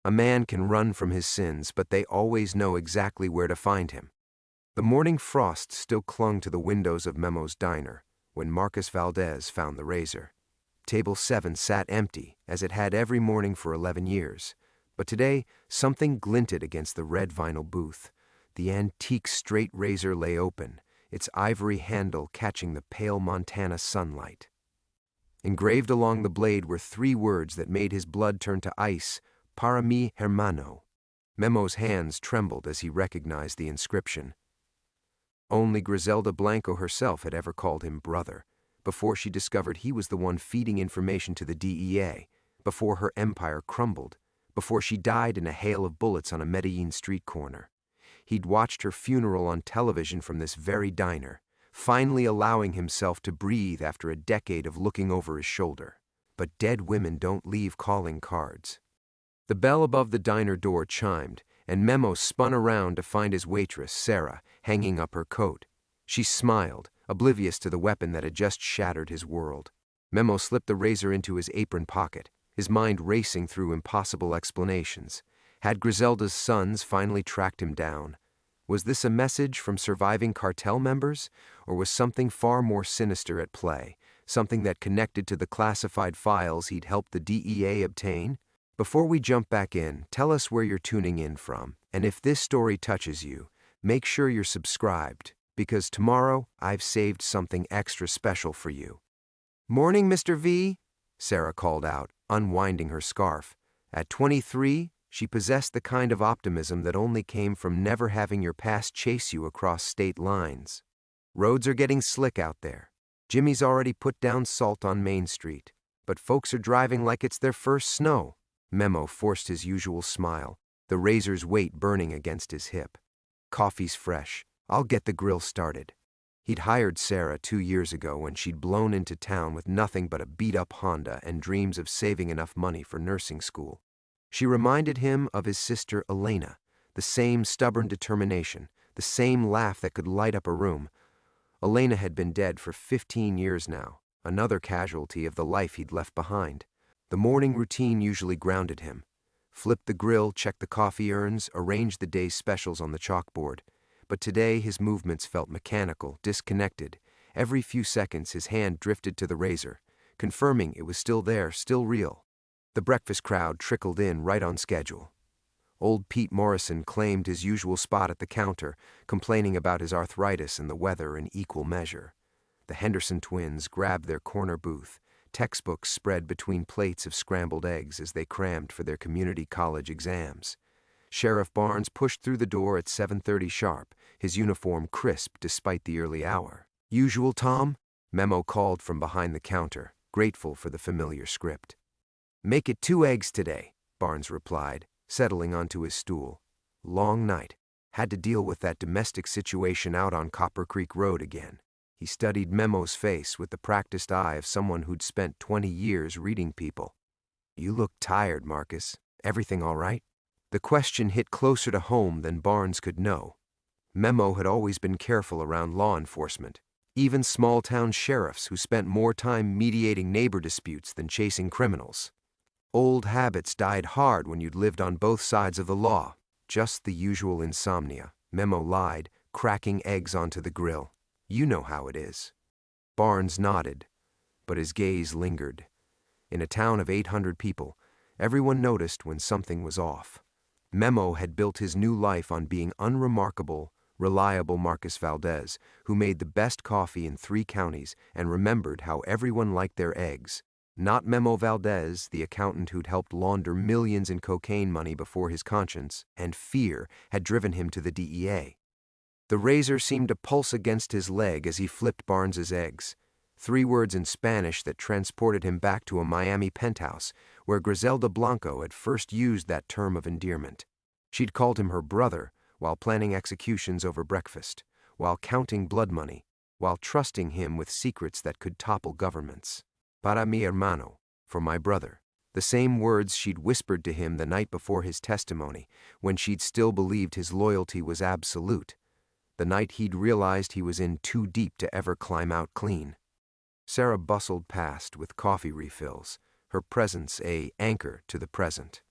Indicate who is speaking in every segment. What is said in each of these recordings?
Speaker 1: A man can run from his sins, but they always know exactly where to find him. The morning frost still clung to the windows of Memo's diner when Marcus Valdez found the razor. Table 7 sat empty, as it had every morning for 11 years. But today, something glinted against the red vinyl booth. The antique straight razor lay open, its ivory handle catching the pale Montana sunlight. Engraved along the blade were 3 words that made his blood turn to ice: "Para mi hermano." Memo's hands trembled as he recognized the inscription. Only Griselda Blanco herself had ever called him brother, before she discovered he was the one feeding information to the DEA, before her empire crumbled, before she died in a hail of bullets on a Medellin street corner. He'd watched her funeral on television from this very diner, finally allowing himself to breathe after a decade of looking over his shoulder. But dead women don't leave calling cards. The bell above the diner door chimed, and Memo spun around to find his waitress, Sarah, hanging up her coat. She smiled, oblivious to the weapon that had just shattered his world. Memo slipped the razor into his apron pocket, his mind racing through impossible explanations. Had Griselda's sons finally tracked him down? Was this a message from surviving cartel members, or was something far more sinister at play, something that connected to the classified files he'd helped the DEA obtain? Before we jump back in, tell us where you're tuning in from, and if this story touches you, make sure you're subscribed, because tomorrow I've saved something extra special for you. "Morning, Mr. V," Sarah called out, unwinding her scarf. At 23, she possessed the kind of optimism that only came from never having your past chase you across state lines. "Roads are getting slick out there. Jimmy's already put down salt on Main Street, but folks are driving like it's their first snow." Memo forced his usual smile, the razor's weight burning against his hip. "Coffee's fresh. I'll get the grill started." He'd hired Sarah 2 years ago when she'd blown into town with nothing but a beat-up Honda and dreams of saving enough money for nursing school. She reminded him of his sister Elena, the same stubborn determination, the same laugh that could light up a room. Elena had been dead for 15 years now, another casualty of the life he'd left behind. The morning routine usually grounded him. Flip the grill, check the coffee urns, arrange the day's specials on the chalkboard. But today his movements felt mechanical, disconnected. Every few seconds his hand drifted to the razor, confirming it was still there, still real. The breakfast crowd trickled in right on schedule. Old Pete Morrison claimed his usual spot at the counter, complaining about his arthritis and the weather in equal measure. The Henderson twins grabbed their corner booth, textbooks spread between plates of scrambled eggs as they crammed for their community college exams. Sheriff Barnes pushed through the door at 7:30 sharp, his uniform crisp despite the early hour. "Usual, Tom?" Memo called from behind the counter, grateful for the familiar script. "Make it 2 eggs today," Barnes replied, settling onto his stool. Long night. Had to deal with that domestic situation out on Copper Creek Road again. He studied Memo's face with the practiced eye of someone who'd spent 20 years reading people. "You look tired, Marcus. Everything all right?" The question hit closer to home than Barnes could know. Memo had always been careful around law enforcement, even small-town sheriffs who spent more time mediating neighbor disputes than chasing criminals. Old habits died hard when you'd lived on both sides of the law. Just the usual insomnia, Memo lied, cracking eggs onto the grill. "You know how it is." Barnes nodded, but his gaze lingered. In a town of 800 people, everyone noticed when something was off. Memo had built his new life on being unremarkable, reliable Marcus Valdez, who made the best coffee in 3 counties and remembered how everyone liked their eggs. Not Memo Valdez, the accountant who'd helped launder millions in cocaine money before his conscience and fear had driven him to the DEA. The razor seemed to pulse against his leg as he flipped Barnes's eggs. 3 words in Spanish that transported him back to a Miami penthouse where Griselda Blanco had first used that term of endearment. She'd called him her brother while planning executions over breakfast, while counting blood money, while trusting him with secrets that could topple governments. "Para mi hermano," for my brother. The same words she'd whispered to him the night before his testimony, when she'd still believed his loyalty was absolute. The night he'd realized he was in too deep to ever climb out clean. Sarah bustled past with coffee refills, her presence an anchor to the present.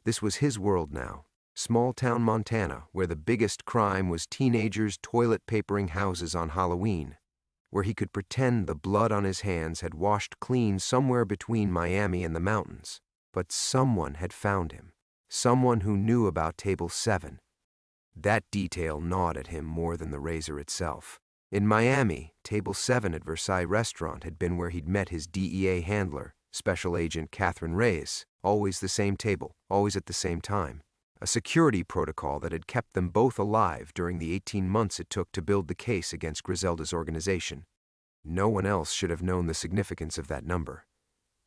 Speaker 1: This was his world now. Small-town Montana, where the biggest crime was teenagers toilet papering houses on Halloween, where he could pretend the blood on his hands had washed clean somewhere between Miami and the mountains. But someone had found him. Someone who knew about Table 7. That detail gnawed at him more than the razor itself. In Miami, Table 7 at Versailles Restaurant had been where he'd met his DEA handler, Special Agent Catherine Reyes, always the same table, always at the same time. A security protocol that had kept them both alive during the 18 months it took to build the case against Griselda's organization. No one else should have known the significance of that number.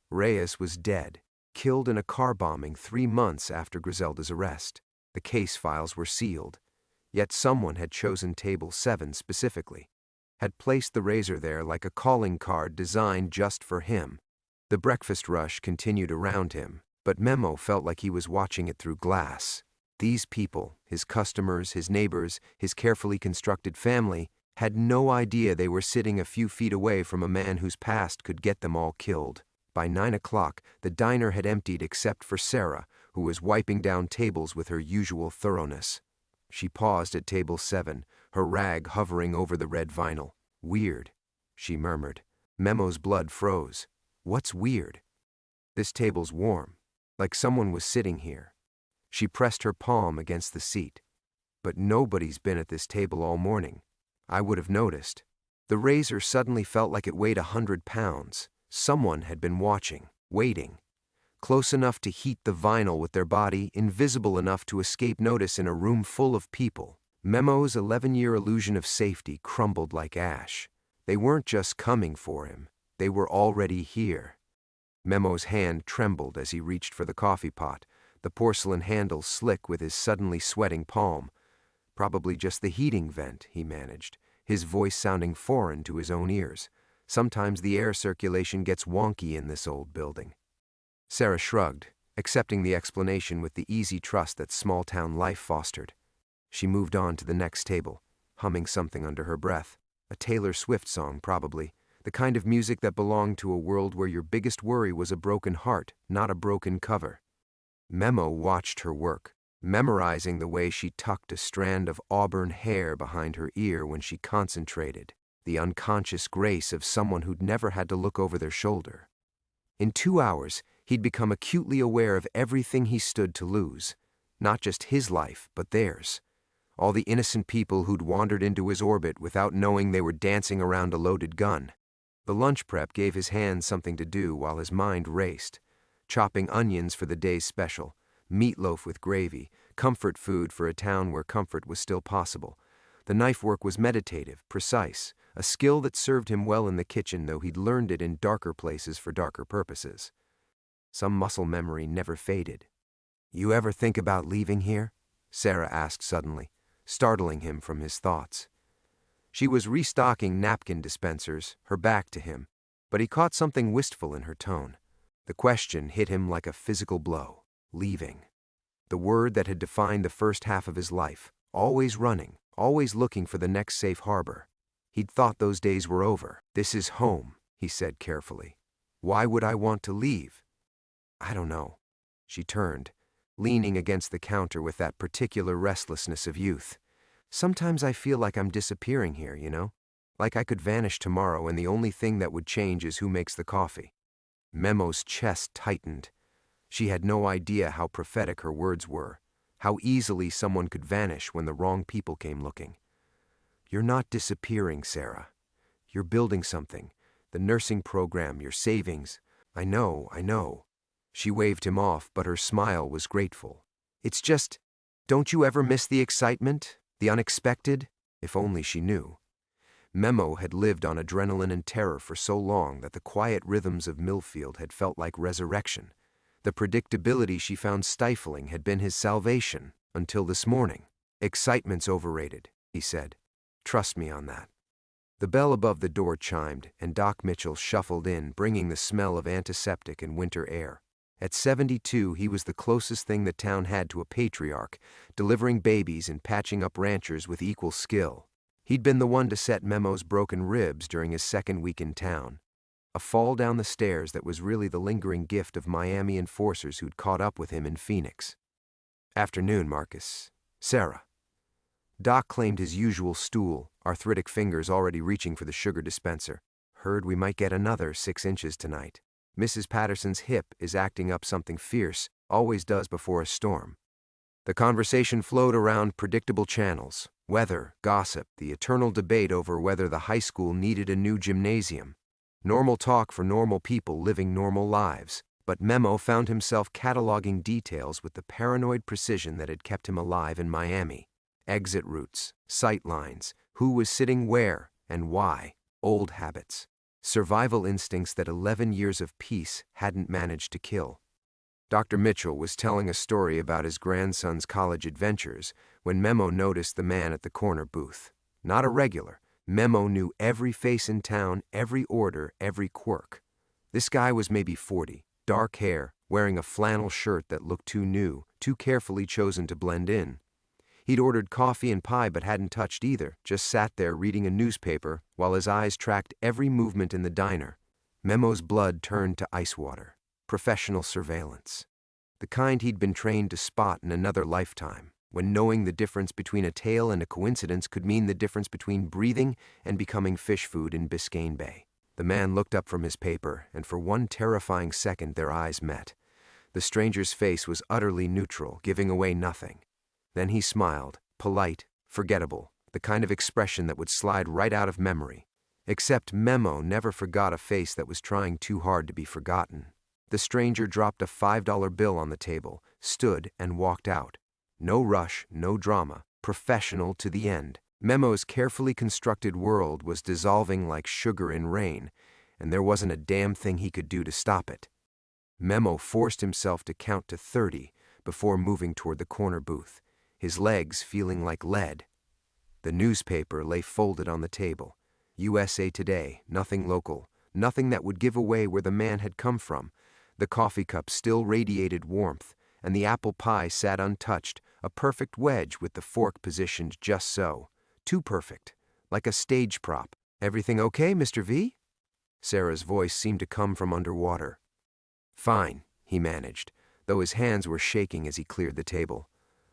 Speaker 1: Reyes was dead, killed in a car bombing 3 months after Griselda's arrest. The case files were sealed, yet someone had chosen Table 7 specifically, had placed the razor there like a calling card designed just for him. The breakfast rush continued around him, but Memo felt like he was watching it through glass. These people, his customers, his neighbors, his carefully constructed family, had no idea they were sitting a few feet away from a man whose past could get them all killed. By 9 o'clock, the diner had emptied except for Sarah, who was wiping down tables with her usual thoroughness. She paused at Table 7, her rag hovering over the red vinyl. "Weird," she murmured. Memo's blood froze. "What's weird?" "This table's warm, like someone was sitting here." She pressed her palm against the seat. "But nobody's been at this table all morning. I would have noticed." The razor suddenly felt like it weighed 100 pounds. Someone had been watching, waiting. Close enough to heat the vinyl with their body, invisible enough to escape notice in a room full of people. Memo's 11-year illusion of safety crumbled like ash. They weren't just coming for him. They were already here. Memo's hand trembled as he reached for the coffee pot, the porcelain handle slick with his suddenly sweating palm. Probably just the heating vent, he managed, his voice sounding foreign to his own ears. Sometimes the air circulation gets wonky in this old building. Sarah shrugged, accepting the explanation with the easy trust that small-town life fostered. She moved on to the next table, humming something under her breath. A Taylor Swift song, probably. The kind of music that belonged to a world where your biggest worry was a broken heart, not a broken cover. Memo watched her work, memorizing the way she tucked a strand of auburn hair behind her ear when she concentrated, the unconscious grace of someone who'd never had to look over their shoulder. In 2 hours, he'd become acutely aware of everything he stood to lose, not just his life, but theirs. All the innocent people who'd wandered into his orbit without knowing they were dancing around a loaded gun. The lunch prep gave his hands something to do while his mind raced. Chopping onions for the day's special, meatloaf with gravy, comfort food for a town where comfort was still possible. The knife work was meditative, precise, a skill that served him well in the kitchen, though he'd learned it in darker places for darker purposes. Some muscle memory never faded. "You ever think about leaving here?" Sarah asked suddenly, startling him from his thoughts. She was restocking napkin dispensers, her back to him, but he caught something wistful in her tone. The question hit him like a physical blow. Leaving. The word that had defined the first half of his life, always running, always looking for the next safe harbor. He'd thought those days were over. "This is home," he said carefully. "Why would I want to leave?" "I don't know." She turned, leaning against the counter with that particular restlessness of youth. "Sometimes I feel like I'm disappearing here, you know? Like I could vanish tomorrow and the only thing that would change is who makes the coffee." Memo's chest tightened. She had no idea how prophetic her words were, how easily someone could vanish when the wrong people came looking. "You're not disappearing, Sarah. You're building something. The nursing program, your savings. I know. She waved him off, but her smile was grateful. "It's just, don't you ever miss the excitement? The unexpected?" If only she knew. Memo had lived on adrenaline and terror for so long that the quiet rhythms of Millfield had felt like resurrection. The predictability she found stifling had been his salvation, until this morning. "Excitement's overrated," he said. "Trust me on that." The bell above the door chimed, and Doc Mitchell shuffled in, bringing the smell of antiseptic and winter air. At 72, he was the closest thing the town had to a patriarch, delivering babies and patching up ranchers with equal skill. He'd been the one to set Memo's broken ribs during his second week in town. A fall down the stairs that was really the lingering gift of Miami enforcers who'd caught up with him in Phoenix. Afternoon, Marcus. Sarah. Doc claimed his usual stool, arthritic fingers already reaching for the sugar dispenser. Heard we might get another 6 inches tonight. Mrs. Patterson's hip is acting up something fierce, always does before a storm. The conversation flowed around predictable channels: weather, gossip, the eternal debate over whether the high school needed a new gymnasium. Normal talk for normal people living normal lives. But Memo found himself cataloging details with the paranoid precision that had kept him alive in Miami. Exit routes, sight lines, who was sitting where and why, old habits, survival instincts that 11 years of peace hadn't managed to kill. Dr. Mitchell was telling a story about his grandson's college adventures when Memo noticed the man at the corner booth. Not a regular. Memo knew every face in town, every order, every quirk. This guy was maybe 40. Dark hair, wearing a flannel shirt that looked too new, too carefully chosen to blend in. He'd ordered coffee and pie but hadn't touched either, just sat there reading a newspaper while his eyes tracked every movement in the diner. Memo's blood turned to ice water. Professional surveillance. The kind he'd been trained to spot in another lifetime, when knowing the difference between a tale and a coincidence could mean the difference between breathing and becoming fish food in Biscayne Bay. The man looked up from his paper, and for one terrifying second their eyes met. The stranger's face was utterly neutral, giving away nothing. Then he smiled, polite, forgettable, the kind of expression that would slide right out of memory. Except Memo never forgot a face that was trying too hard to be forgotten. The stranger dropped a $5 bill on the table, stood, and walked out. No rush, no drama, professional to the end. Memo's carefully constructed world was dissolving like sugar in rain, and there wasn't a damn thing he could do to stop it. Memo forced himself to count to 30 before moving toward the corner booth, his legs feeling like lead. The newspaper lay folded on the table. USA Today, nothing local, nothing that would give away where the man had come from. The coffee cup still radiated warmth, and the apple pie sat untouched, a perfect wedge with the fork positioned just so. Too perfect, like a stage prop. "Everything okay, Mr. V?" Sarah's voice seemed to come from underwater. "Fine," he managed, though his hands were shaking as he cleared the table.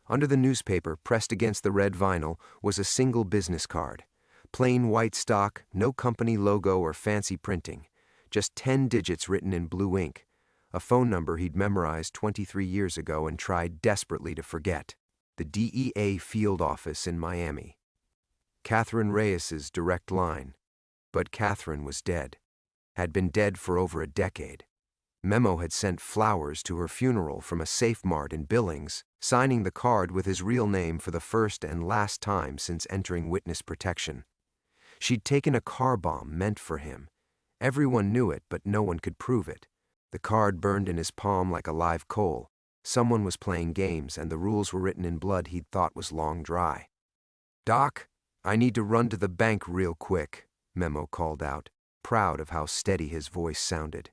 Speaker 1: Under the newspaper, pressed against the red vinyl, was a single business card. Plain white stock, no company logo or fancy printing. Just 10 digits written in blue ink. A phone number he'd memorized 23 years ago and tried desperately to forget. The DEA field office in Miami. Catherine Reyes's direct line. But Catherine was dead. Had been dead for over a decade. Memo had sent flowers to her funeral from a Safe Mart in Billings, signing the card with his real name for the first and last time since entering witness protection. She'd taken a car bomb meant for him. Everyone knew it, but no one could prove it. The card burned in his palm like a live coal. Someone was playing games, and the rules were written in blood he'd thought was long dry. "Doc, I need to run to the bank real quick," Memo called out, proud of how steady his voice sounded.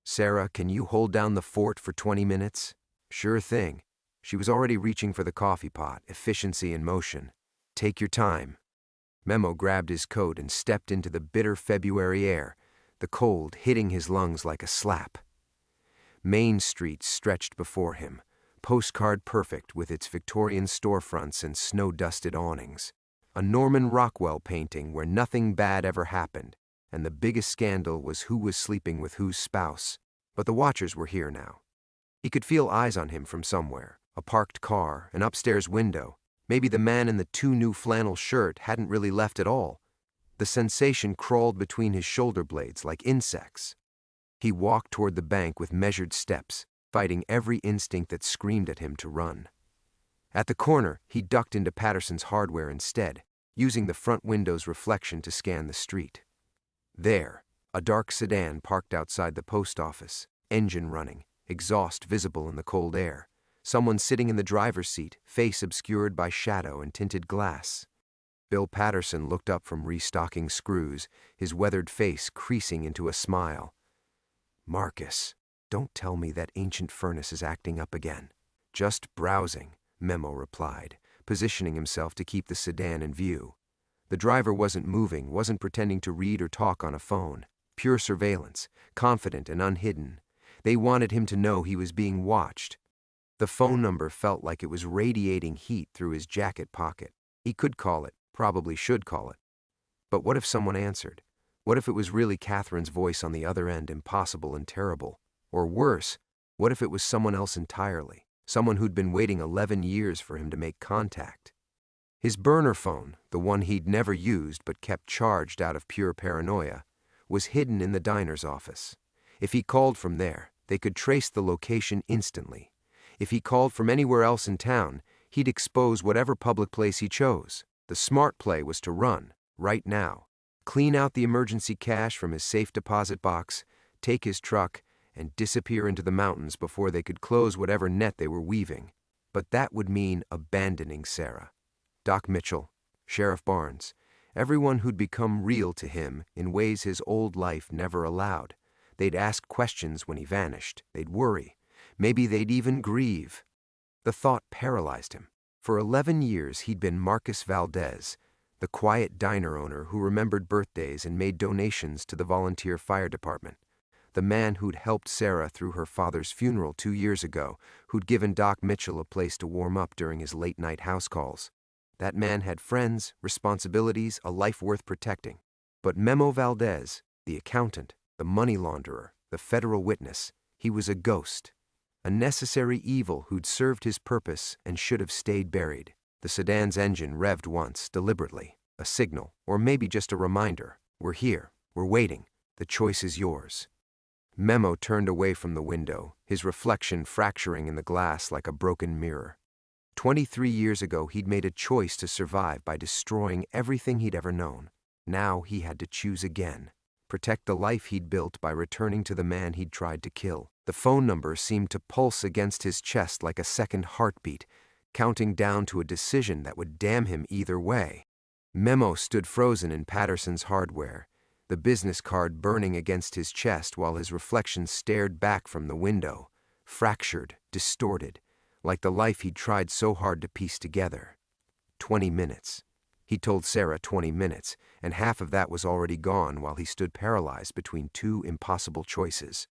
Speaker 1: "Sarah, can you hold down the fort for 20 minutes? "Sure thing." She was already reaching for the coffee pot, efficiency in motion. "Take your time." Memo grabbed his coat and stepped into the bitter February air, the cold hitting his lungs like a slap. Main Street stretched before him, postcard perfect with its Victorian storefronts and snow-dusted awnings. A Norman Rockwell painting where nothing bad ever happened, and the biggest scandal was who was sleeping with whose spouse. But the watchers were here now. He could feel eyes on him from somewhere, a parked car, an upstairs window. Maybe the man in the too new flannel shirt hadn't really left at all. The sensation crawled between his shoulder blades like insects. He walked toward the bank with measured steps, fighting every instinct that screamed at him to run. At the corner, he ducked into Patterson's Hardware instead, using the front window's reflection to scan the street. There, a dark sedan parked outside the post office, engine running, exhaust visible in the cold air. Someone sitting in the driver's seat, face obscured by shadow and tinted glass. Bill Patterson looked up from restocking screws, his weathered face creasing into a smile. "Marcus, don't tell me that ancient furnace is acting up again." "Just browsing," Memo replied, positioning himself to keep the sedan in view. The driver wasn't moving, wasn't pretending to read or talk on a phone. Pure surveillance, confident and unhidden. They wanted him to know he was being watched. The phone number felt like it was radiating heat through his jacket pocket. He could call it, probably should call it. But what if someone answered? What if it was really Catherine's voice on the other end, impossible and terrible? Or worse, what if it was someone else entirely? Someone who'd been waiting 11 years for him to make contact. His burner phone, the one he'd never used but kept charged out of pure paranoia, was hidden in the diner's office. If he called from there, they could trace the location instantly. If he called from anywhere else in town, he'd expose whatever public place he chose. The smart play was to run, right now, clean out the emergency cash from his safe deposit box, take his truck, and disappear into the mountains before they could close whatever net they were weaving. But that would mean abandoning Sarah. Doc Mitchell, Sheriff Barnes, everyone who'd become real to him in ways his old life never allowed. They'd ask questions when he vanished. They'd worry. Maybe they'd even grieve. The thought paralyzed him. For 11 years he'd been Marcus Valdez, the quiet diner owner who remembered birthdays and made donations to the volunteer fire department. The man who'd helped Sarah through her father's funeral 2 years ago, who'd given Doc Mitchell a place to warm up during his late-night house calls. That man had friends, responsibilities, a life worth protecting. But Memo Valdez, the accountant, the money launderer, the federal witness, he was a ghost. A necessary evil who'd served his purpose and should have stayed buried. The sedan's engine revved once, deliberately. A signal, or maybe just a reminder. We're here. We're waiting. The choice is yours. Memo turned away from the window, his reflection fracturing in the glass like a broken mirror. 23 years ago, he'd made a choice to survive by destroying everything he'd ever known. Now he had to choose again. Protect the life he'd built by returning to the man he'd tried to kill. The phone number seemed to pulse against his chest like a second heartbeat, counting down to a decision that would damn him either way. Memo stood frozen in Patterson's Hardware, the business card burning against his chest while his reflection stared back from the window, fractured, distorted, like the life he'd tried so hard to piece together. 20 minutes. He told Sarah 20 minutes, and half of that was already gone while he stood paralyzed between two impossible choices.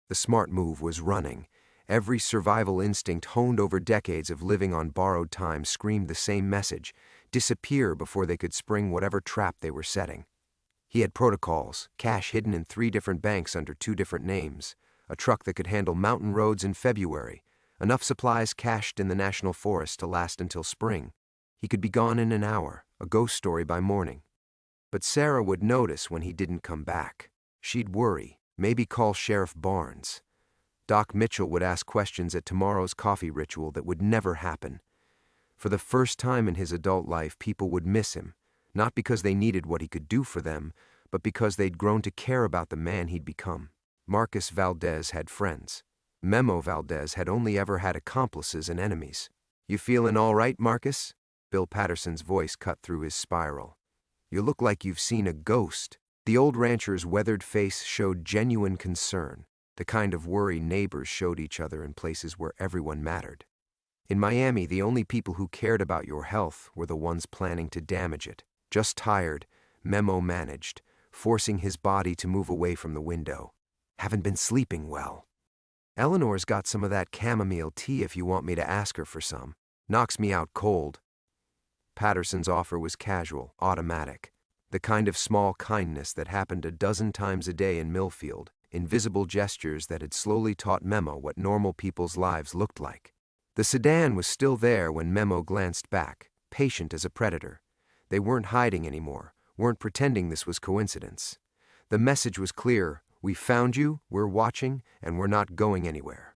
Speaker 1: The smart move was running. Every survival instinct honed over decades of living on borrowed time screamed the same message: disappear before they could spring whatever trap they were setting. He had protocols, cash hidden in 3 different banks under 2 different names, a truck that could handle mountain roads in February, enough supplies cached in the national forest to last until spring. He could be gone in an hour, a ghost story by morning. But Sarah would notice when he didn't come back. She'd worry, maybe call Sheriff Barnes. Doc Mitchell would ask questions at tomorrow's coffee ritual that would never happen. For the first time in his adult life, people would miss him, not because they needed what he could do for them, but because they'd grown to care about the man he'd become. Marcus Valdez had friends. Memo Valdez had only ever had accomplices and enemies. "You feelin' all right, Marcus?" Bill Patterson's voice cut through his spiral. "You look like you've seen a ghost." The old rancher's weathered face showed genuine concern, the kind of worry neighbors showed each other in places where everyone mattered. In Miami, the only people who cared about your health were the ones planning to damage it. Just tired, Memo managed, forcing his body to move away from the window. "Haven't been sleeping well. Eleanor's got some of that chamomile tea if you want me to ask her for some. Knocks me out cold." Patterson's offer was casual, automatic. The kind of small kindness that happened a dozen times a day in Millfield, invisible gestures that had slowly taught Memo what normal people's lives looked like. The sedan was still there when Memo glanced back, patient as a predator. They weren't hiding anymore, weren't pretending this was coincidence. The message was clear: we found you, we're watching, and we're not going anywhere.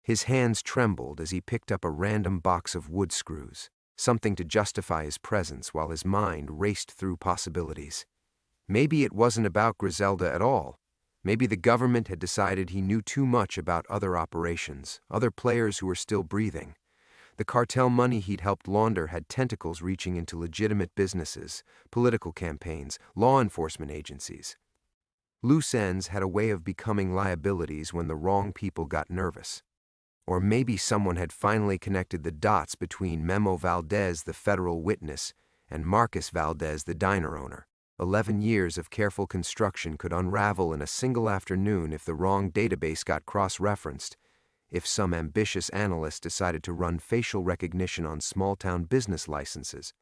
Speaker 1: His hands trembled as he picked up a random box of wood screws, something to justify his presence while his mind raced through possibilities. Maybe it wasn't about Griselda at all. Maybe the government had decided he knew too much about other operations, other players who were still breathing. The cartel money he'd helped launder had tentacles reaching into legitimate businesses, political campaigns, law enforcement agencies. Loose ends had a way of becoming liabilities when the wrong people got nervous. Or maybe someone had finally connected the dots between Memo Valdez, the federal witness, and Marcus Valdez, the diner owner. 11 years of careful construction could unravel in a single afternoon if the wrong database got cross-referenced. if some ambitious analyst decided to run facial recognition on small-town business licenses.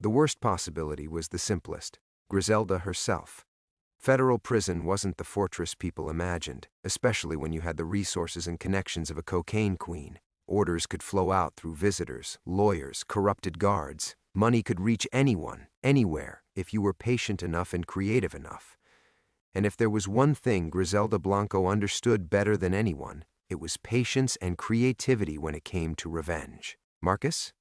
Speaker 1: The worst possibility was the simplest: Griselda herself. Federal prison wasn't the fortress people imagined, especially when you had the resources and connections of a cocaine queen. Orders could flow out through visitors, lawyers, corrupted guards. Money could reach anyone, anywhere, if you were patient enough and creative enough. And if there was one thing Griselda Blanco understood better than anyone, it was patience and creativity when it came to revenge. Marcus?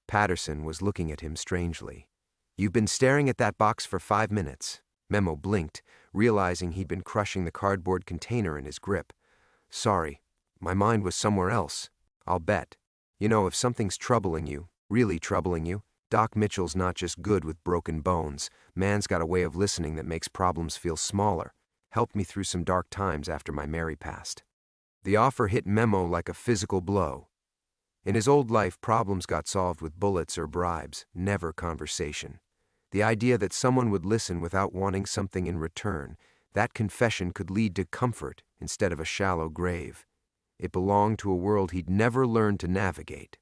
Speaker 1: Patterson was looking at him strangely. You've been staring at that box for 5 minutes. Memo blinked, realizing he'd been crushing the cardboard container in his grip. Sorry, my mind was somewhere else. I'll bet. You know, if something's troubling you, really troubling you, Doc Mitchell's not just good with broken bones. Man's got a way of listening that makes problems feel smaller. Helped me through some dark times after my Mary passed. The offer hit Memo like a physical blow. In his old life, problems got solved with bullets or bribes, never conversation. The idea that someone would listen without wanting something in return, that confession could lead to comfort instead of a shallow grave. It belonged to a world he'd never learned to navigate.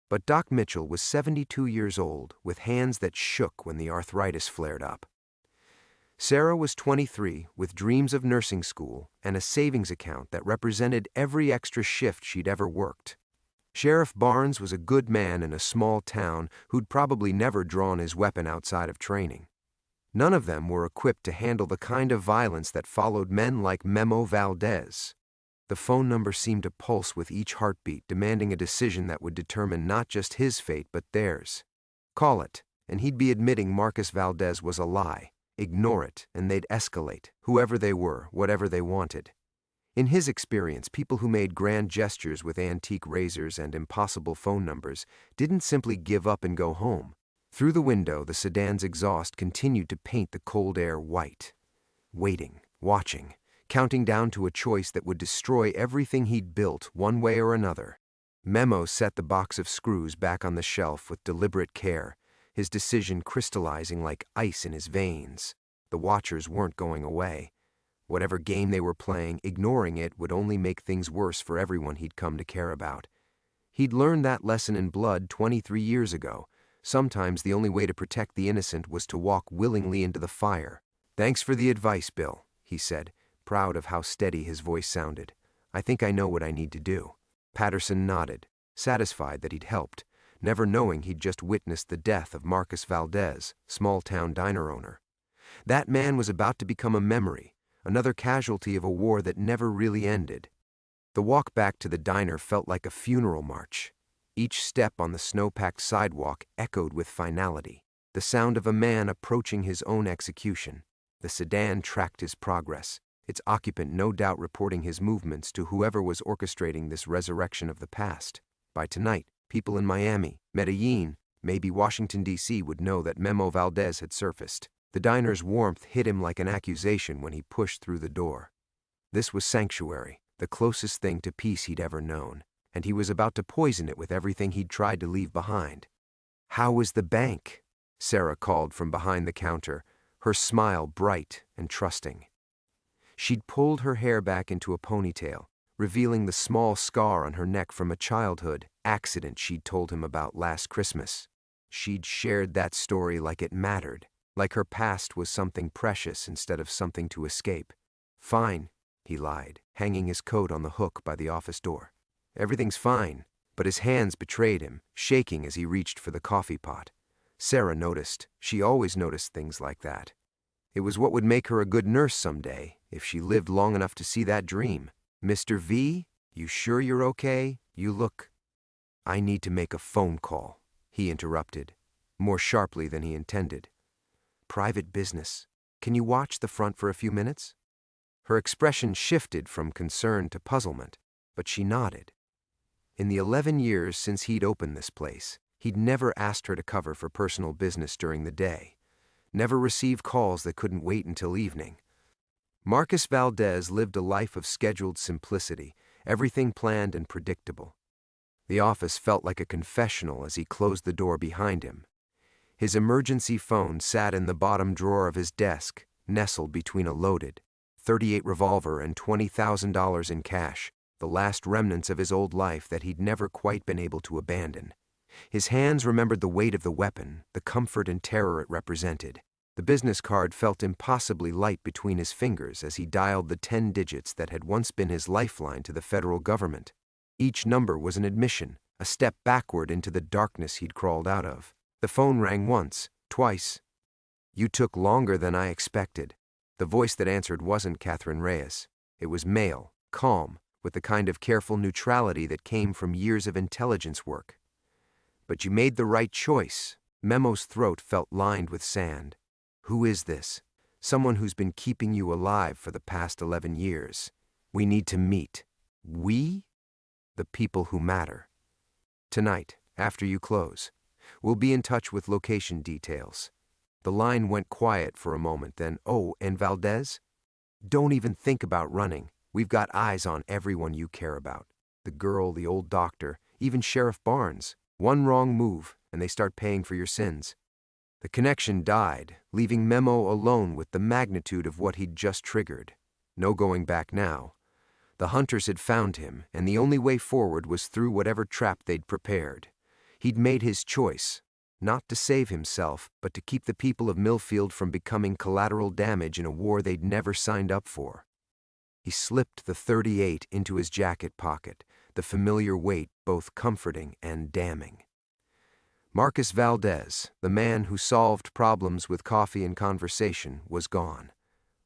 Speaker 1: But Doc Mitchell was 72 years old, with hands that shook when the arthritis flared up. Sarah was 23, with dreams of nursing school and a savings account that represented every extra shift she'd ever worked. Sheriff Barnes was a good man in a small town who'd probably never drawn his weapon outside of training. None of them were equipped to handle the kind of violence that followed men like Memo Valdez. The phone number seemed to pulse with each heartbeat, demanding a decision that would determine not just his fate but theirs. Call it, and he'd be admitting Marcus Valdez was a lie. Ignore it, and they'd escalate, whoever they were, whatever they wanted. In his experience, people who made grand gestures with antique razors and impossible phone numbers didn't simply give up and go home. Through the window, the sedan's exhaust continued to paint the cold air white. Waiting, watching, counting down to a choice that would destroy everything he'd built one way or another. Memo set the box of screws back on the shelf with deliberate care, his decision crystallizing like ice in his veins. The watchers weren't going away. Whatever game they were playing, ignoring it would only make things worse for everyone he'd come to care about. He'd learned that lesson in blood 23 years ago. Sometimes the only way to protect the innocent was to walk willingly into the fire. Thanks for the advice, Bill, he said, proud of how steady his voice sounded. I think I know what I need to do. Patterson nodded, satisfied that he'd helped, never knowing he'd just witnessed the death of Marcus Valdez, small-town diner owner. That man was about to become a memory, another casualty of a war that never really ended. The walk back to the diner felt like a funeral march. Each step on the snow-packed sidewalk echoed with finality, the sound of a man approaching his own execution. The sedan tracked his progress, its occupant no doubt reporting his movements to whoever was orchestrating this resurrection of the past. By tonight, people in Miami, Medellin, maybe Washington, D.C. would know that Memo Valdez had surfaced. The diner's warmth hit him like an accusation when he pushed through the door. This was sanctuary, the closest thing to peace he'd ever known, and he was about to poison it with everything he'd tried to leave behind. "How was the bank?" Sarah called from behind the counter, her smile bright and trusting. She'd pulled her hair back into a ponytail, revealing the small scar on her neck from a childhood accident she'd told him about last Christmas. She'd shared that story like it mattered, like her past was something precious instead of something to escape. "Fine," he lied, hanging his coat on the hook by the office door. "Everything's fine," but his hands betrayed him, shaking as he reached for the coffee pot. Sarah noticed. She always noticed things like that. It was what would make her a good nurse someday, if she lived long enough to see that dream. "Mr. V, you sure you're okay? You look—" "I need to make a phone call," he interrupted, more sharply than he intended. "Private business. Can you watch the front for a few minutes?" Her expression shifted from concern to puzzlement, but she nodded. In the 11 years since he'd opened this place, he'd never asked her to cover for personal business during the day, never received calls that couldn't wait until evening. Marcus Valdez lived a life of scheduled simplicity, everything planned and predictable. The office felt like a confessional as he closed the door behind him. His emergency phone sat in the bottom drawer of his desk, nestled between a loaded .38 revolver and $20,000 in cash, the last remnants of his old life that he'd never quite been able to abandon. His hands remembered the weight of the weapon, the comfort and terror it represented. The business card felt impossibly light between his fingers as he dialed the 10 digits that had once been his lifeline to the federal government. Each number was an admission, a step backward into the darkness he'd crawled out of. The phone rang once, twice. "You took longer than I expected." The voice that answered wasn't Catherine Reyes. It was male, calm, with the kind of careful neutrality that came from years of intelligence work. "But you made the right choice." Memo's throat felt lined with sand. "Who is this?" "Someone who's been keeping you alive for the past 11 years. We need to meet." "We?" "The people who matter. Tonight, after you close. We'll be in touch with location details." The line went quiet for a moment, then, "Oh, and Valdez?" "Don't even think about running. We've got eyes on everyone you care about. The girl, the old doctor, even Sheriff Barnes. One wrong move, and they start paying for your sins." The connection died, leaving Memo alone with the magnitude of what he'd just triggered. No going back now. The hunters had found him, and the only way forward was through whatever trap they'd prepared. He'd made his choice, not to save himself, but to keep the people of Millfield from becoming collateral damage in a war they'd never signed up for. He slipped the .38 into his jacket pocket, the familiar weight both comforting and damning. Marcus Valdez, the man who solved problems with coffee and conversation, was gone.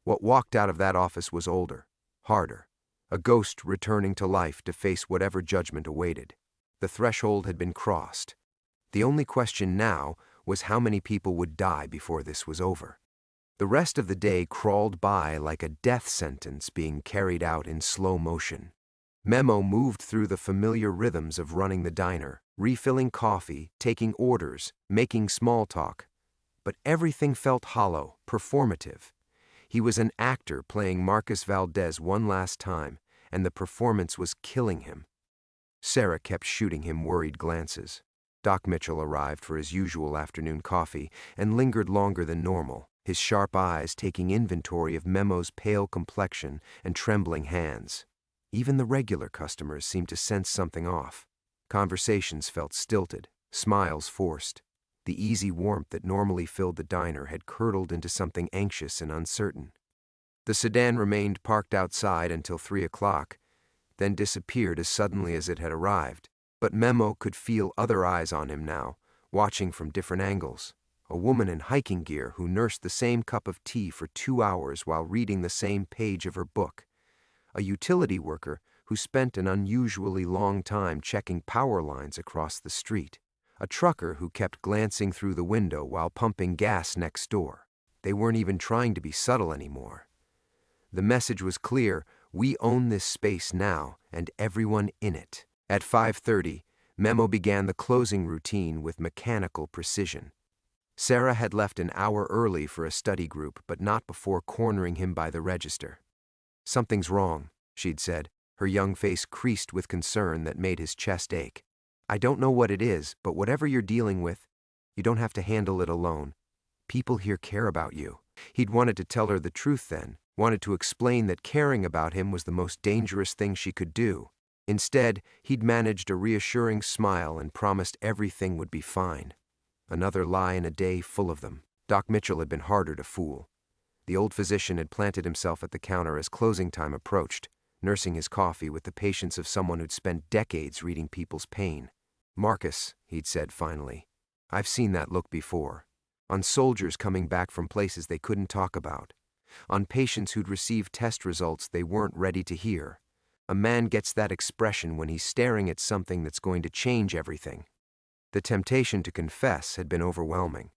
Speaker 1: What walked out of that office was older, harder, a ghost returning to life to face whatever judgment awaited. The threshold had been crossed. The only question now was how many people would die before this was over. The rest of the day crawled by like a death sentence being carried out in slow motion. Memo moved through the familiar rhythms of running the diner, refilling coffee, taking orders, making small talk. But everything felt hollow, performative. He was an actor playing Marcus Valdez one last time, and the performance was killing him. Sarah kept shooting him worried glances. Doc Mitchell arrived for his usual afternoon coffee and lingered longer than normal, his sharp eyes taking inventory of Memo's pale complexion and trembling hands. Even the regular customers seemed to sense something off. Conversations felt stilted, smiles forced. The easy warmth that normally filled the diner had curdled into something anxious and uncertain. The sedan remained parked outside until 3 o'clock, then disappeared as suddenly as it had arrived. But Memo could feel other eyes on him now, watching from different angles. A woman in hiking gear who nursed the same cup of tea for 2 hours while reading the same page of her book. A utility worker who spent an unusually long time checking power lines across the street. A trucker who kept glancing through the window while pumping gas next door. They weren't even trying to be subtle anymore. The message was clear: we own this space now, and everyone in it. At 5:30, Memo began the closing routine with mechanical precision. Sarah had left an hour early for a study group, but not before cornering him by the register. "Something's wrong," she'd said, her young face creased with concern that made his chest ache. "I don't know what it is, but whatever you're dealing with, you don't have to handle it alone. People here care about you." He'd wanted to tell her the truth then, wanted to explain that caring about him was the most dangerous thing she could do. Instead, he'd managed a reassuring smile and promised everything would be fine. Another lie in a day full of them. Doc Mitchell had been harder to fool. The old physician had planted himself at the counter as closing time approached, nursing his coffee with the patience of someone who'd spent decades reading people's pain. "Marcus," he'd said finally, "I've seen that look before. On soldiers coming back from places they couldn't talk about. On patients who'd received test results they weren't ready to hear. A man gets that expression when he's staring at something that's going to change everything." The temptation to confess had been overwhelming.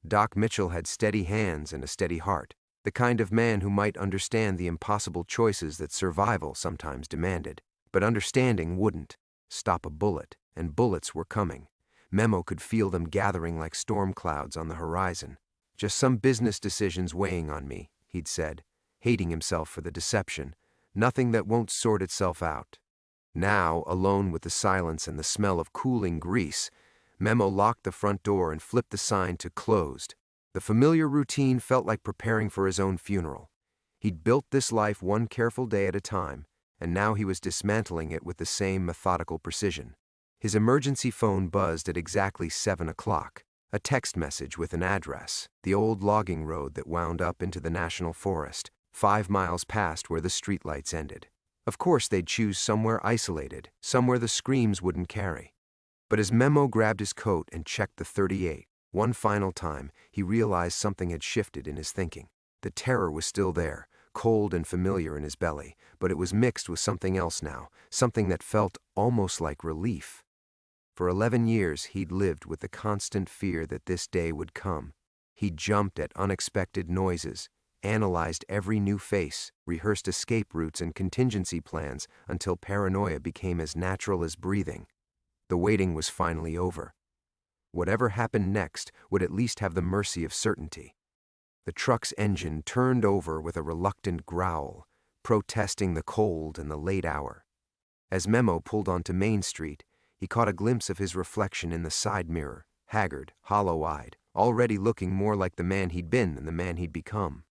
Speaker 1: Doc Mitchell had steady hands and a steady heart, the kind of man who might understand the impossible choices that survival sometimes demanded. But understanding wouldn't stop a bullet, and bullets were coming. Memo could feel them gathering like storm clouds on the horizon. "Just some business decisions weighing on me," he'd said, hating himself for the deception. "Nothing that won't sort itself out." Now, alone with the silence and the smell of cooling grease, Memo locked the front door and flipped the sign to "closed." The familiar routine felt like preparing for his own funeral. He'd built this life one careful day at a time, and now he was dismantling it with the same methodical precision. His emergency phone buzzed at exactly 7 o'clock. A text message with an address, the old logging road that wound up into the national forest, 5 miles past where the streetlights ended. Of course they'd choose somewhere isolated, somewhere the screams wouldn't carry. But as Memo grabbed his coat and checked the 38, one final time, he realized something had shifted in his thinking. The terror was still there, cold and familiar in his belly, but it was mixed with something else now, something that felt almost like relief. For 11 years, he'd lived with the constant fear that this day would come. He'd jumped at unexpected noises, analyzed every new face, rehearsed escape routes and contingency plans until paranoia became as natural as breathing. The waiting was finally over. Whatever happened next would at least have the mercy of certainty. The truck's engine turned over with a reluctant growl, protesting the cold and the late hour. As Memo pulled onto Main Street, he caught a glimpse of his reflection in the side mirror, haggard, hollow-eyed, already looking more like the man he'd been than the man he'd become.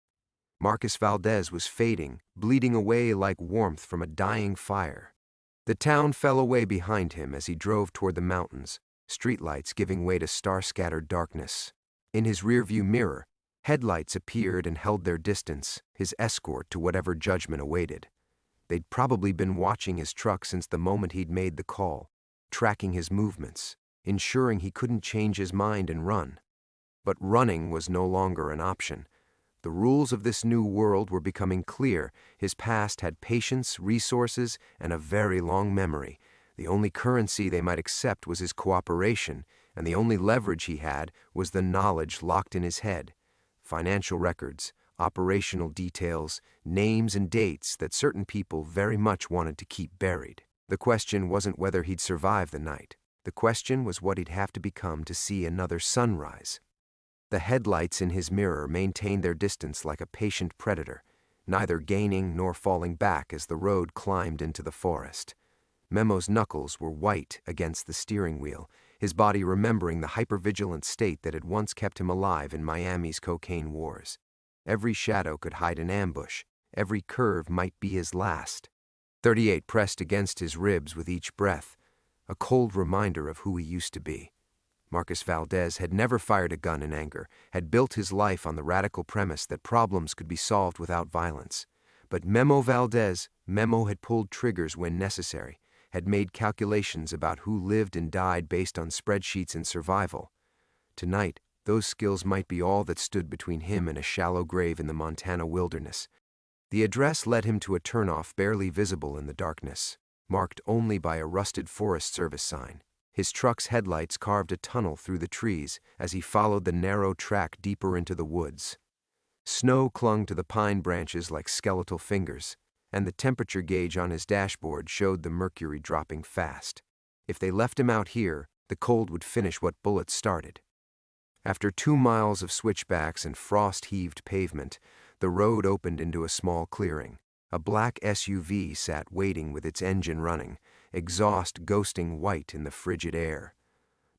Speaker 1: Marcus Valdez was fading, bleeding away like warmth from a dying fire. The town fell away behind him as he drove toward the mountains, streetlights giving way to star-scattered darkness. In his rearview mirror, headlights appeared and held their distance, his escort to whatever judgment awaited. They'd probably been watching his truck since the moment he'd made the call, tracking his movements, ensuring he couldn't change his mind and run. But running was no longer an option. The rules of this new world were becoming clear. His past had patience, resources, and a very long memory. The only currency they might accept was his cooperation, and the only leverage he had was the knowledge locked in his head. Financial records, operational details, names and dates that certain people very much wanted to keep buried. The question wasn't whether he'd survive the night. The question was what he'd have to become to see another sunrise. The headlights in his mirror maintained their distance like a patient predator, neither gaining nor falling back as the road climbed into the forest. Memo's knuckles were white against the steering wheel, his body remembering the hypervigilant state that had once kept him alive in Miami's cocaine wars. Every shadow could hide an ambush. Every curve might be his last. 38 pressed against his ribs with each breath, a cold reminder of who he used to be. Marcus Valdez had never fired a gun in anger, had built his life on the radical premise that problems could be solved without violence. But Memo had pulled triggers when necessary, had made calculations about who lived and died based on spreadsheets and survival. Tonight, those skills might be all that stood between him and a shallow grave in the Montana wilderness. The address led him to a turnoff barely visible in the darkness, marked only by a rusted Forest Service sign. His truck's headlights carved a tunnel through the trees as he followed the narrow track deeper into the woods. Snow clung to the pine branches like skeletal fingers, and the temperature gauge on his dashboard showed the mercury dropping fast. If they left him out here, the cold would finish what bullets started. After 2 miles of switchbacks and frost-heaved pavement, the road opened into a small clearing. A black SUV sat waiting with its engine running, exhaust ghosting white in the frigid air.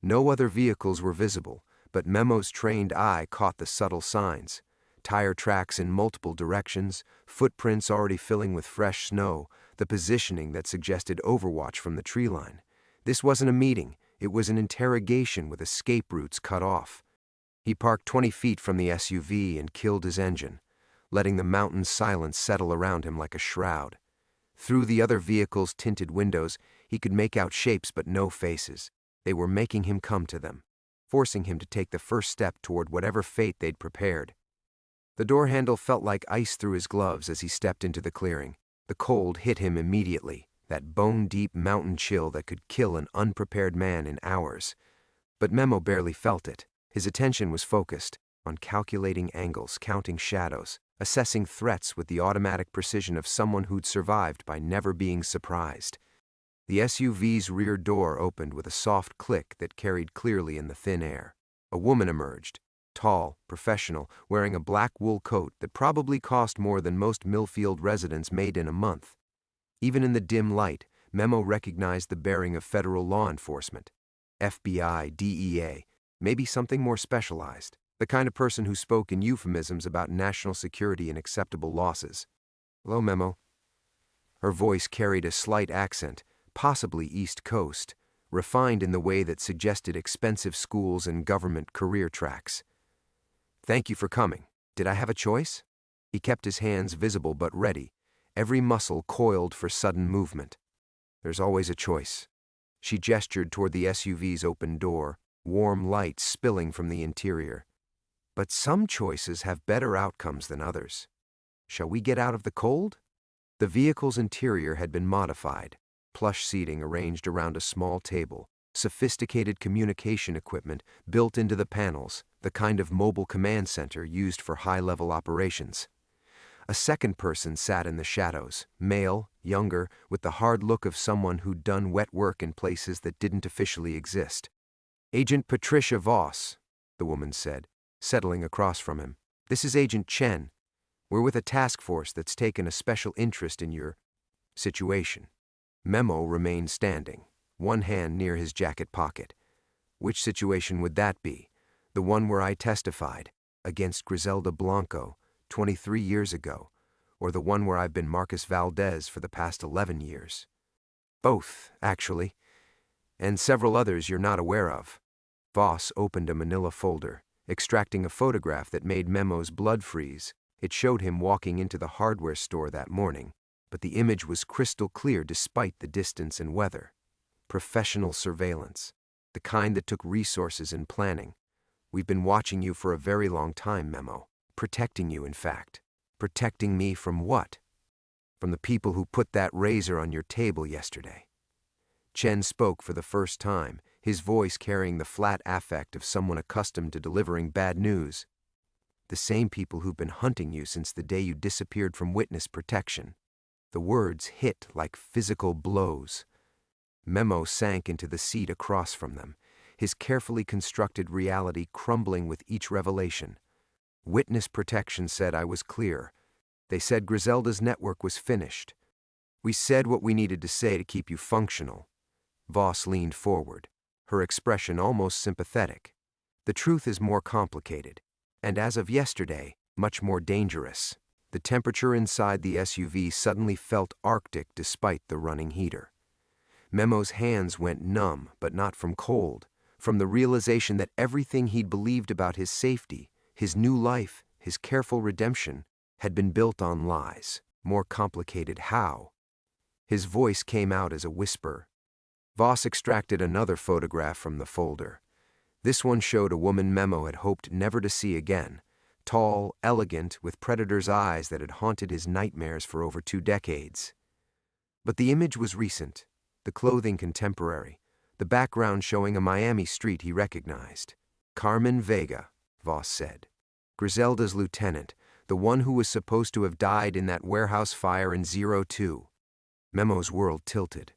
Speaker 1: No other vehicles were visible, but Memo's trained eye caught the subtle signs. Tire tracks in multiple directions, footprints already filling with fresh snow, the positioning that suggested overwatch from the tree line. This wasn't a meeting, it was an interrogation with escape routes cut off. He parked 20 feet from the SUV and killed his engine, letting the mountain silence settle around him like a shroud. Through the other vehicle's tinted windows, he could make out shapes but no faces. They were making him come to them, forcing him to take the first step toward whatever fate they'd prepared. The door handle felt like ice through his gloves as he stepped into the clearing. The cold hit him immediately, that bone-deep mountain chill that could kill an unprepared man in hours. But Memo barely felt it. His attention was focused on calculating angles, counting shadows, assessing threats with the automatic precision of someone who'd survived by never being surprised. The SUV's rear door opened with a soft click that carried clearly in the thin air. A woman emerged, tall, professional, wearing a black wool coat that probably cost more than most Millfield residents made in a month. Even in the dim light, Memo recognized the bearing of federal law enforcement. FBI, DEA, maybe something more specialized. The kind of person who spoke in euphemisms about national security and acceptable losses. "Hello, Memo." Her voice carried a slight accent, possibly East Coast, refined in the way that suggested expensive schools and government career tracks. "Thank you for coming. Did I have a choice?" He kept his hands visible but ready, every muscle coiled for sudden movement. "There's always a choice." She gestured toward the SUV's open door, warm light spilling from the interior. "But some choices have better outcomes than others. Shall we get out of the cold?" The vehicle's interior had been modified, plush seating arranged around a small table, sophisticated communication equipment built into the panels, the kind of mobile command center used for high-level operations. A second person sat in the shadows, male, younger, with the hard look of someone who'd done wet work in places that didn't officially exist. "Agent Patricia Voss," the woman said, settling across from him. "This is Agent Chen. We're with a task force that's taken a special interest in your situation." Memo remained standing, one hand near his jacket pocket. "Which situation would that be? The one where I testified against Griselda Blanco 23 years ago, or the one where I've been Marcus Valdez for the past 11 years? "Both, actually, and several others you're not aware of." Voss opened a manila folder, extracting a photograph that made Memo's blood freeze. It showed him walking into the hardware store that morning, but the image was crystal clear despite the distance and weather. Professional surveillance, the kind that took resources and planning. "We've been watching you for a very long time, Memo. Protecting you, in fact. Protecting me from what?" "From the people who put that razor on your table yesterday." Chen spoke for the first time, his voice carrying the flat affect of someone accustomed to delivering bad news. "The same people who've been hunting you since the day you disappeared from witness protection." The words hit like physical blows. Memo sank into the seat across from them, his carefully constructed reality crumbling with each revelation. "Witness protection said I was clear. They said Griselda's network was finished. We said what we needed to say to keep you functional." Voss leaned forward, her expression almost sympathetic. "The truth is more complicated, and as of yesterday, much more dangerous." The temperature inside the SUV suddenly felt arctic despite the running heater. Memo's hands went numb, but not from cold, from the realization that everything he'd believed about his safety, his new life, his careful redemption, had been built on lies. More complicated how? His voice came out as a whisper. Voss extracted another photograph from the folder. This one showed a woman Memo had hoped never to see again. Tall, elegant, with predator's eyes that had haunted his nightmares for over 2 decades. But the image was recent, the clothing contemporary, the background showing a Miami street he recognized. "Carmen Vega," Voss said. "Griselda's lieutenant, the one who was supposed to have died in that warehouse fire in 02. Memo's world tilted.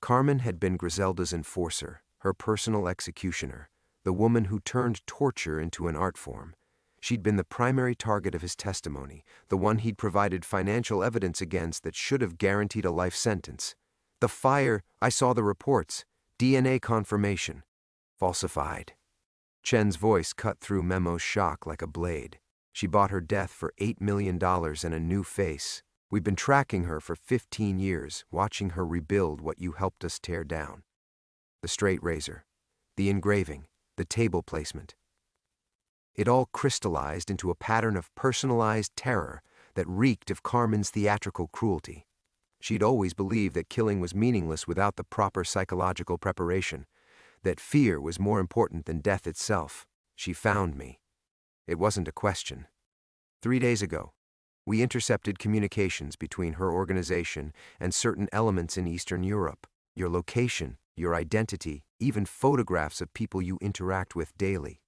Speaker 1: Carmen had been Griselda's enforcer, her personal executioner, the woman who turned torture into an art form. She'd been the primary target of his testimony, the one he'd provided financial evidence against that should have guaranteed a life sentence. "The fire, I saw the reports. DNA confirmation. Falsified." Chen's voice cut through Memo's shock like a blade. "She bought her death for $8 million and a new face. We've been tracking her for 15 years, watching her rebuild what you helped us tear down." The straight razor, the engraving, the table placement. It all crystallized into a pattern of personalized terror that reeked of Carmen's theatrical cruelty. She'd always believed that killing was meaningless without the proper psychological preparation, that fear was more important than death itself. She found me. It wasn't a question. 3 days ago, we intercepted communications between her organization and certain elements in Eastern Europe. Your location, your identity, even photographs of people you interact with daily.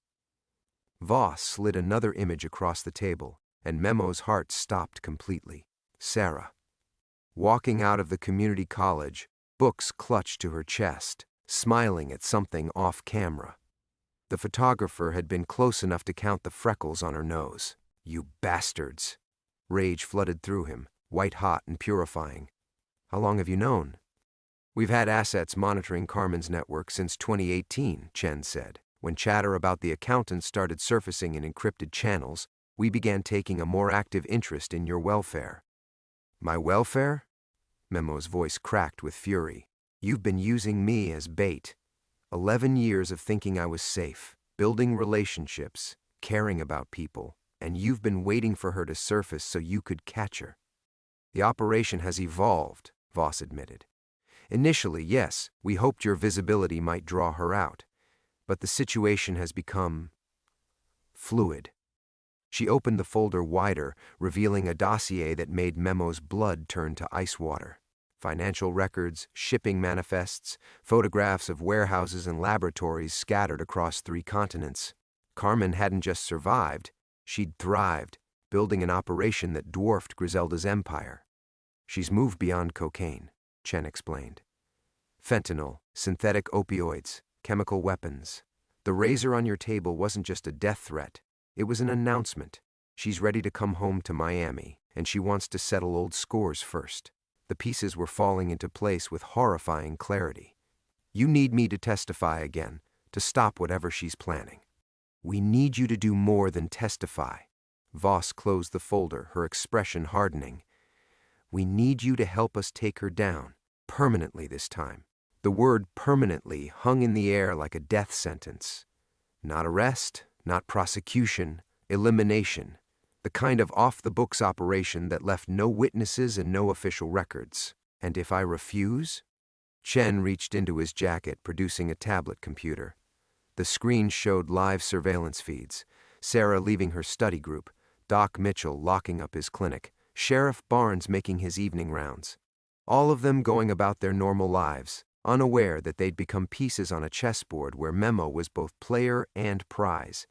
Speaker 1: Voss slid another image across the table, and Memo's heart stopped completely. Sarah. Walking out of the community college, books clutched to her chest, smiling at something off camera. The photographer had been close enough to count the freckles on her nose. "You bastards." Rage flooded through him, white-hot and purifying. "How long have you known?" "We've had assets monitoring Carmen's network since 2018, Chen said. When chatter about the accountant started surfacing in encrypted channels, we began taking a more active interest in your welfare." "My welfare?" Memo's voice cracked with fury. You've been using me as bait. 11 years of thinking I was safe, building relationships, caring about people, and you've been waiting for her to surface so you could catch her. The operation has evolved, Voss admitted. Initially, yes, we hoped your visibility might draw her out, but the situation has become fluid. She opened the folder wider, revealing a dossier that made Memo's blood turn to ice water. Financial records, shipping manifests, photographs of warehouses and laboratories scattered across 3 continents. Carmen hadn't just survived, she'd thrived, building an operation that dwarfed Griselda's empire. She's moved beyond cocaine, Chen explained. Fentanyl, synthetic opioids, chemical weapons. The razor on your table wasn't just a death threat. It was an announcement. She's ready to come home to Miami, and she wants to settle old scores first. The pieces were falling into place with horrifying clarity. You need me to testify again, to stop whatever she's planning. We need you to do more than testify. Voss closed the folder, her expression hardening. We need you to help us take her down, permanently this time. The word permanently hung in the air like a death sentence. Not arrest, not prosecution, elimination. The kind of off-the-books operation that left no witnesses and no official records. And if I refuse? Chen reached into his jacket, producing a tablet computer. The screen showed live surveillance feeds. Sarah leaving her study group, Doc Mitchell locking up his clinic, Sheriff Barnes making his evening rounds. All of them going about their normal lives, unaware that they'd become pieces on a chessboard where Memo was both player and prize.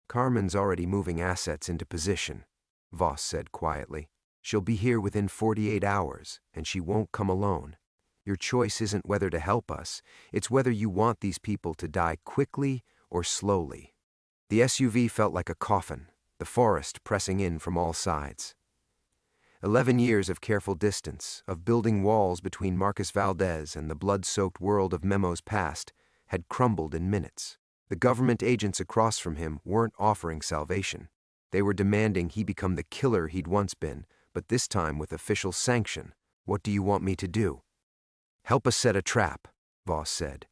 Speaker 1: Carmen's already moving assets into position, Voss said quietly. She'll be here within 48 hours, and she won't come alone. Your choice isn't whether to help us, it's whether you want these people to die quickly or slowly. The SUV felt like a coffin, the forest pressing in from all sides. 11 years of careful distance, of building walls between Marcus Valdez and the blood-soaked world of Memo's past, had crumbled in minutes. The government agents across from him weren't offering salvation. They were demanding he become the killer he'd once been, but this time with official sanction. What do you want me to do? Help us set a trap, Voss said.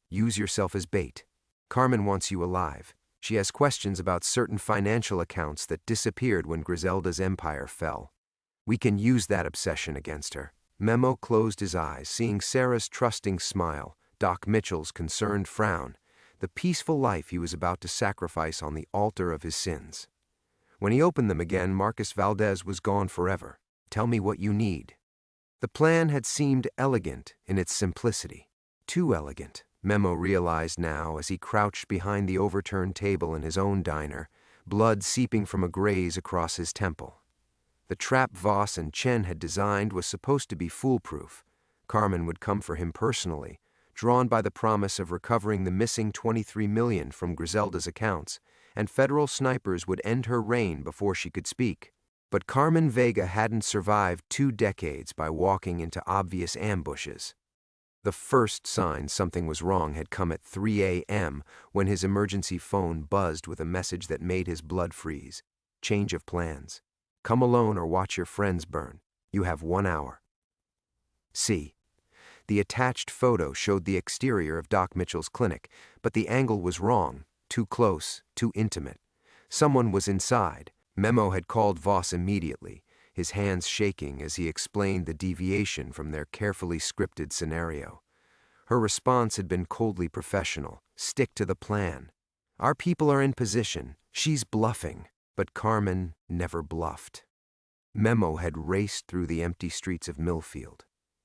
Speaker 1: Use yourself as bait. Carmen wants you alive. She has questions about certain financial accounts that disappeared when Griselda's empire fell. We can use that obsession against her. Memo closed his eyes, seeing Sarah's trusting smile, Doc Mitchell's concerned frown, the peaceful life he was about to sacrifice on the altar of his sins. When he opened them again, Marcus Valdez was gone forever. Tell me what you need. The plan had seemed elegant in its simplicity. Too elegant, Memo realized now as he crouched behind the overturned table in his own diner, blood seeping from a graze across his temple. The trap Voss and Chen had designed was supposed to be foolproof. Carmen would come for him personally, drawn by the promise of recovering the missing $23 million from Griselda's accounts, and federal snipers would end her reign before she could speak. But Carmen Vega hadn't survived 2 decades by walking into obvious ambushes. The first sign something was wrong had come at 3 a.m. when his emergency phone buzzed with a message that made his blood freeze. Change of plans. Come alone or watch your friends burn. You have 1 hour. See. The attached photo showed the exterior of Doc Mitchell's clinic, but the angle was wrong, too close, too intimate. Someone was inside. Memo had called Voss immediately, his hands shaking as he explained the deviation from their carefully scripted scenario. Her response had been coldly professional. Stick to the plan. Our people are in position. She's bluffing. But Carmen never bluffed. Memo had raced through the empty streets of Millfield,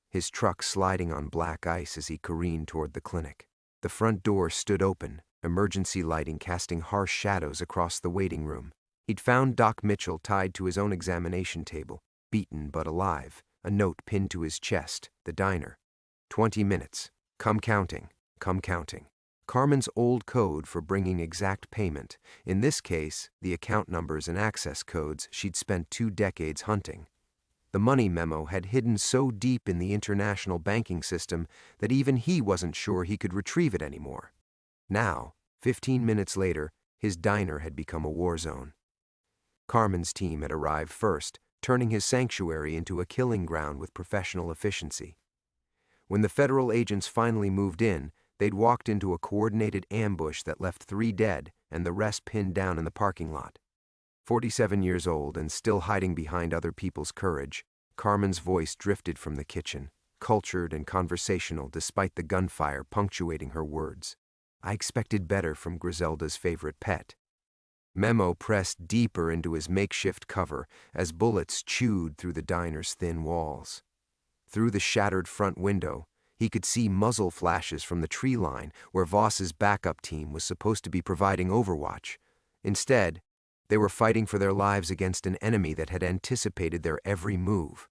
Speaker 1: his truck sliding on black ice as he careened toward the clinic. The front door stood open, emergency lighting casting harsh shadows across the waiting room. He'd found Doc Mitchell tied to his own examination table, beaten but alive, a note pinned to his chest, the diner. 20 minutes. Come counting. Come counting. Carmen's old code for bringing exact payment, in this case, the account numbers and access codes she'd spent 2 decades hunting. The money memo had hidden so deep in the international banking system that even he wasn't sure he could retrieve it anymore. Now, 15 minutes later, his diner had become a war zone. Carmen's team had arrived first, turning his sanctuary into a killing ground with professional efficiency. When the federal agents finally moved in, they'd walked into a coordinated ambush that left 3 dead and the rest pinned down in the parking lot. 47 years old and still hiding behind other people's courage, Carmen's voice drifted from the kitchen, cultured and conversational despite the gunfire punctuating her words. I expected better from Griselda's favorite pet. Memo pressed deeper into his makeshift cover as bullets chewed through the diner's thin walls. Through the shattered front window, he could see muzzle flashes from the tree line where Voss's backup team was supposed to be providing overwatch. Instead, they were fighting for their lives against an enemy that had anticipated their every move.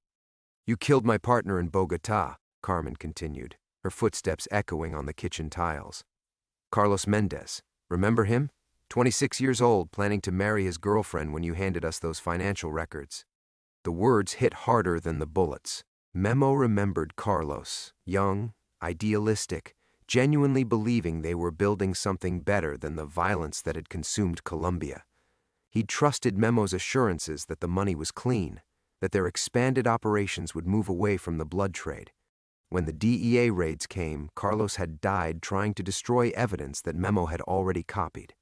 Speaker 1: You killed my partner in Bogotá, Carmen continued, her footsteps echoing on the kitchen tiles. Carlos Mendez, remember him? 26 years old, planning to marry his girlfriend when you handed us those financial records. The words hit harder than the bullets. Memo remembered Carlos, young, idealistic, genuinely believing they were building something better than the violence that had consumed Colombia. He'd trusted Memo's assurances that the money was clean, that their expanded operations would move away from the blood trade. When the DEA raids came, Carlos had died trying to destroy evidence that Memo had already copied.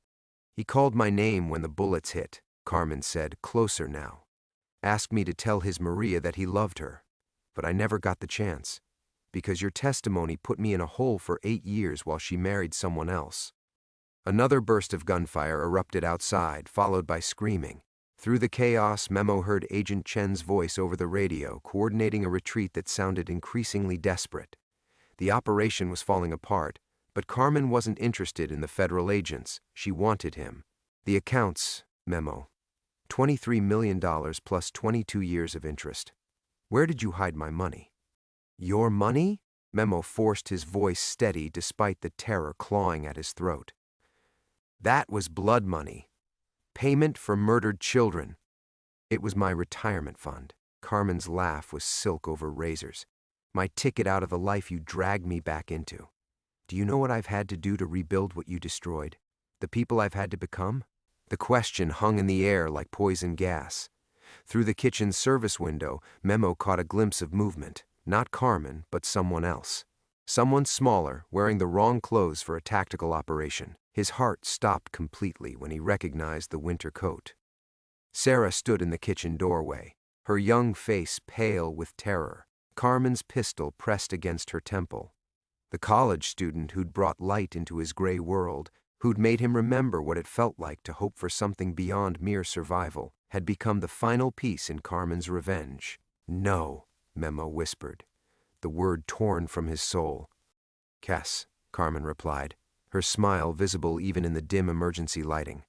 Speaker 1: He called my name when the bullets hit, Carmen said, closer now. Asked me to tell his Maria that he loved her. But I never got the chance, because your testimony put me in a hole for 8 years while she married someone else. Another burst of gunfire erupted outside, followed by screaming. Through the chaos, Memo heard Agent Chen's voice over the radio, coordinating a retreat that sounded increasingly desperate. The operation was falling apart, but Carmen wasn't interested in the federal agents. She wanted him. The accounts, Memo. $23 million plus 22 years of interest. Where did you hide my money? Your money? Memo forced his voice steady despite the terror clawing at his throat. That was blood money. Payment for murdered children. It was my retirement fund. Carmen's laugh was silk over razors. My ticket out of the life you dragged me back into. Do you know what I've had to do to rebuild what you destroyed? The people I've had to become? The question hung in the air like poison gas. Through the kitchen service window, Memo caught a glimpse of movement. Not Carmen, but someone else. Someone smaller, wearing the wrong clothes for a tactical operation. His heart stopped completely when he recognized the winter coat. Sarah stood in the kitchen doorway, her young face pale with terror, Carmen's pistol pressed against her temple. The college student who'd brought light into his gray world, who'd made him remember what it felt like to hope for something beyond mere survival, had become the final piece in Carmen's revenge. No, Memo whispered, the word torn from his soul. Kes, Carmen replied, her smile visible even in the dim emergency lighting.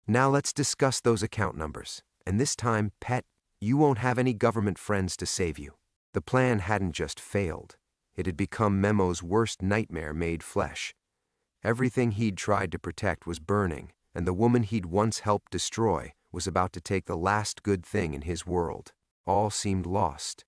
Speaker 1: Now let's discuss those account numbers. And this time, pet, you won't have any government friends to save you. The plan hadn't just failed. It had become Memo's worst nightmare made flesh. Everything he'd tried to protect was burning, and the woman he'd once helped destroy was about to take the last good thing in his world. All seemed lost.